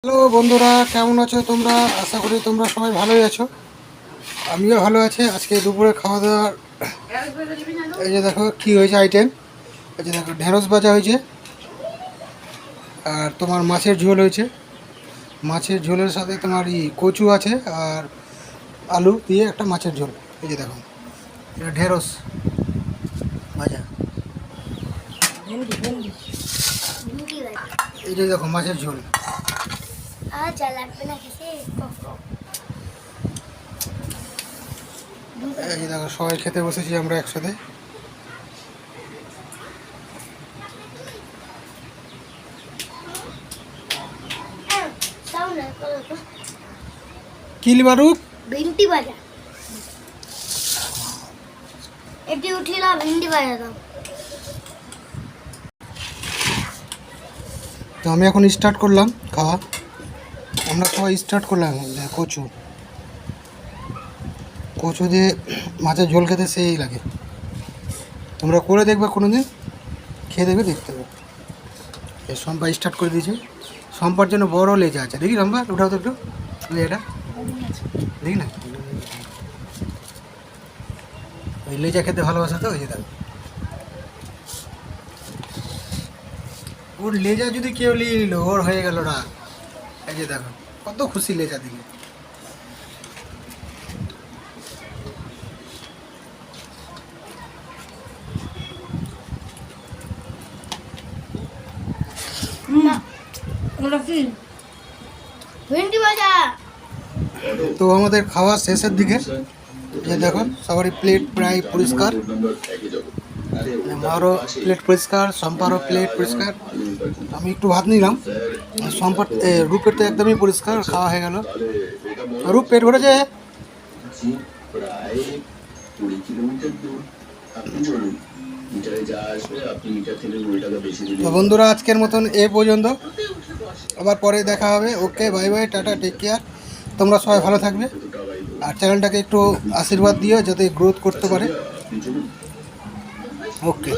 Hello বন্ধুরা, কেমন আছো তোমরা? আশা করি তোমরা সবাই ভালোই আছো। আমিও ভালো আছি। আজকে দুপুরে খাওয়া দাওয়ার এই যে দেখো কী হয়েছে আইটেম। এই যে দেখো ঢেঁড়স ভাজা হয়েছে, আর তোমার মাছের ঝোল হয়েছে। মাছের ঝোলের সাথে তোমার কচু আছে, আর আলু দিয়ে একটা মাছের ঝোল। এই যে দেখো এটা ঢেঁড়স ভাজা। এই যে দেখো মাছের ঝোল। এই যে দেখো সবাই খেতে বসেছি আমরা একসাথে। কিল মারুক भिंडी भाजा এটি উঠিলা भिंडी भाजा দাও। তো আমি এখন স্টার্ট করলাম খাওয়া। আমরা সবাই স্টার্ট করলাম। কচু কচু দিয়ে মাছের ঝোল খেতে সেই লাগে। তোমরা করে দেখবে কোনো দিন, খেয়ে দেখবে, দেখতে হবে। এই সম্পা স্টার্ট করে দিয়েছে। সম্পার জন্য বড় লেজা আছে, দেখি সম্পা উঠাও তো একটু লেজাটা, দেখি না। ওই লেজা খেতে ভালোবাসা তো, ওই যে দেখো ওর লেজা যদি কেউ নিয়ে নিল ওর হয়ে গেল না। এই যে দেখো কত খুশি লেজা দিকে। भिंडी भाजा তো আমাদের খাওয়া শেষের দিকে। যে দেখো সবারই প্লেট প্রায় পরিষ্কার। আমারও প্লেট পরিষ্কার, সম্পারও প্লেট পরিষ্কার। আমি একটু ভাত নিলাম। সম্পার রূপের তো একদমই পরিষ্কার, খাওয়া হয়ে গেল। রূপ পেট ভরেছে। তো বন্ধুরা আজকের মতন এ পর্যন্ত, আবার পরে দেখা হবে। Okay, bye bye, tata, take care. তোমরা সবাই ভালো থাকবে, আর চ্যানেলটাকে একটু আশীর্বাদ দিও যাতে গ্রোথ করতে পারে। ওকে।